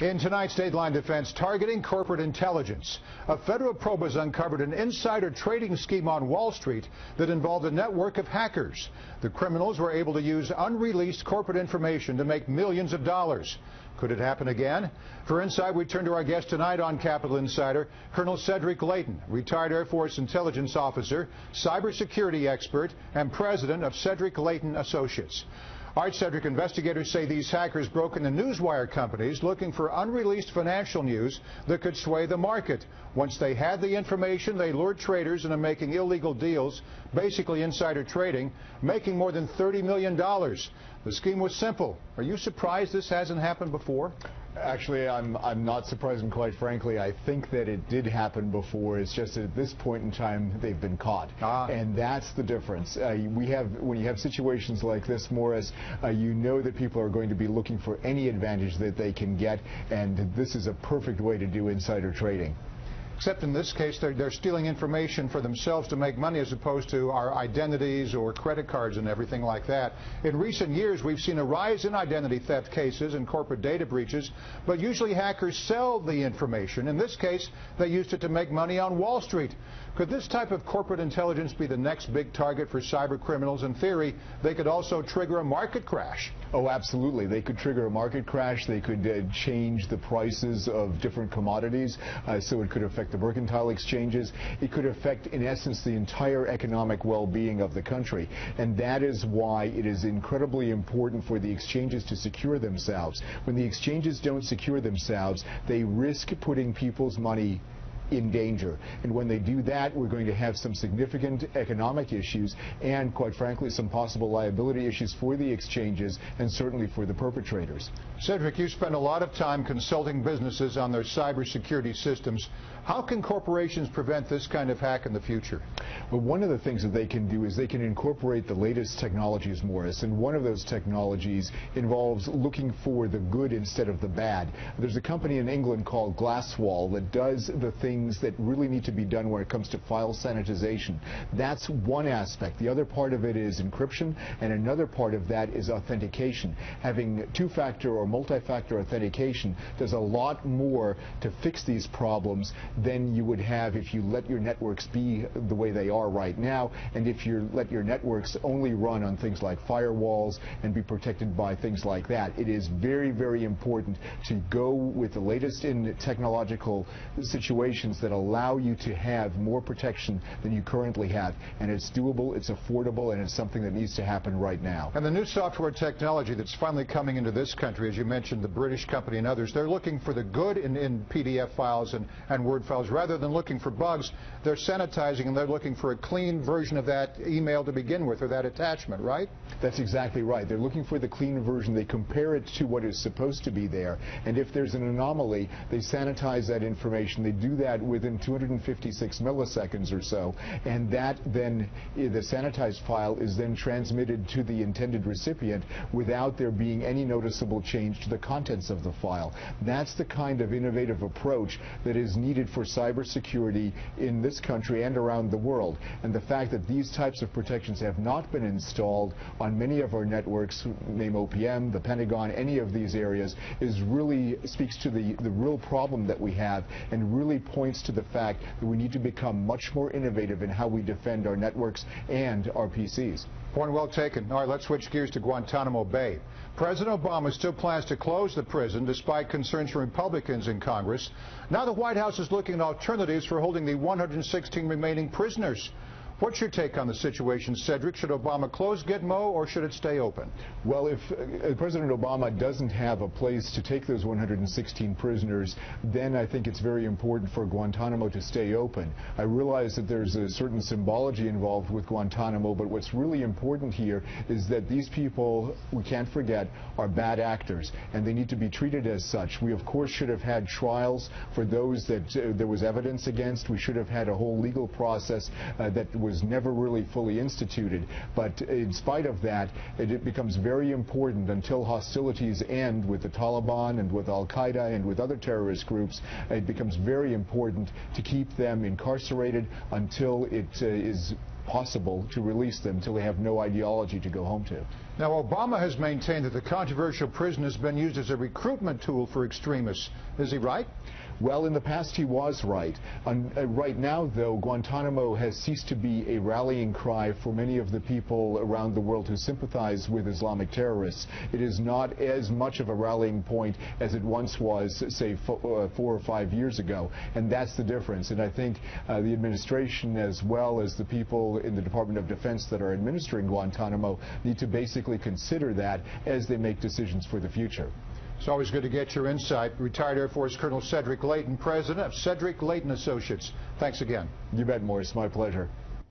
In tonight's Dateline Defense, targeting corporate intelligence. A federal probe has uncovered an insider trading scheme on Wall Street that involved a network of hackers. The criminals were able to use unreleased corporate information to make millions of dollars. Could it happen again? For insight, we turn to our guest tonight on Capitol Insider, Colonel Cedric Leighton, retired Air Force intelligence officer, cybersecurity expert, and president of Cedric Leighton Associates. All right, Cedric, investigators say these hackers broke into newswire companies looking for unreleased financial news that could sway the market. Once they had the information, they lured traders into making illegal deals, basically insider trading, making more than $30 million. The scheme was simple. Are you surprised this hasn't happened before? Actually, I'm not surprised, and quite frankly, I think that it did happen before. It's just at this point in time they've been caught, and that's the difference. When you have situations like this, Morris, you know that people are going to be looking for any advantage that they can get, and this is a perfect way to do insider trading. Except in this case, they're stealing information for themselves to make money as opposed to our identities or credit cards and everything like that. In recent years, we've seen a rise in identity theft cases and corporate data breaches, but usually hackers sell the information. In this case, they used it to make money on Wall Street. Could this type of corporate intelligence be the next big target for cyber criminals? In theory, they could also trigger a market crash. Oh, absolutely. They could trigger a market crash. They could change the prices of different commodities, so it could affect the mercantile exchanges. It could affect, in essence, the entire economic well-being of the country. And that is why it is incredibly important for the exchanges to secure themselves. When the exchanges don't secure themselves, they risk putting people's money in danger. And when they do that, we're going to have some significant economic issues and, quite frankly, some possible liability issues for the exchanges and certainly for the perpetrators. Cedric, you spend a lot of time consulting businesses on their cybersecurity systems. How can corporations prevent this kind of hack in the future? Well, one of the things that they can do is they can incorporate the latest technologies, Morris, and one of those technologies involves looking for the good instead of the bad. There's a company in England called Glasswall that does the things that really need to be done when it comes to file sanitization. That's one aspect. The other part of it is encryption, and another part of that is authentication. Having two-factor or multi-factor authentication does a lot more to fix these problems than you would have if you let your networks be the way they are right now, and if you let your networks only run on things like firewalls and be protected by things like that. It is very, very important to go with the latest in technological situations that allow you to have more protection than you currently have. And it's doable, it's affordable, and it's something that needs to happen right now. And the new software technology that's finally coming into this country, as you mentioned, the British company and others, they're looking for the good in PDF files and Word files. Rather than looking for bugs, they're sanitizing and they're looking for a clean version of that email to begin with, or that attachment, right? That's exactly right. They're looking for the clean version. They compare it to what is supposed to be there. And if there's an anomaly, they sanitize that information. They do that within 256 milliseconds or so, and that then, the sanitized file is then transmitted to the intended recipient without there being any noticeable change to the contents of the file. That's the kind of innovative approach that is needed for cybersecurity in this country and around the world. And the fact that these types of protections have not been installed on many of our networks, name OPM, the Pentagon, any of these areas, speaks to the real problem that we have, and really points to the fact that we need to become much more innovative in how we defend our networks and our PCs. Point well taken. All right, let's switch gears to Guantanamo Bay. President Obama still plans to close the prison despite concerns from Republicans in Congress. Now the White House is looking at alternatives for holding the 116 remaining prisoners. What's your take on the situation, Cedric? Should Obama close Gitmo, or should it stay open? Well, if President Obama doesn't have a place to take those 116 prisoners, then I think it's very important for Guantanamo to stay open. I realize that there's a certain symbology involved with Guantanamo, but what's really important here is that these people, we can't forget, are bad actors, and they need to be treated as such. We, of course, should have had trials for those that there was evidence against. We should have had a whole legal process that was never really fully instituted. But in spite of that, it becomes very important until hostilities end with the Taliban and with Al-Qaeda and with other terrorist groups. It becomes very important to keep them incarcerated until it is possible to release them until they have no ideology to go home to. Now, Obama has maintained that the controversial prison has been used as a recruitment tool for extremists. Is he right? Well, in the past he was right. Right now, though, Guantanamo has ceased to be a rallying cry for many of the people around the world who sympathize with Islamic terrorists. It is not as much of a rallying point as it once was, say, 4 or 5 years ago. And that's the difference. And I think the administration, as well as the people in the Department of Defense that are administering Guantanamo, need to basically consider that as they make decisions for the future. It's always good to get your insight. Retired Air Force Colonel Cedric Leighton, president of Cedric Leighton Associates. Thanks again. You bet, Morris. My pleasure.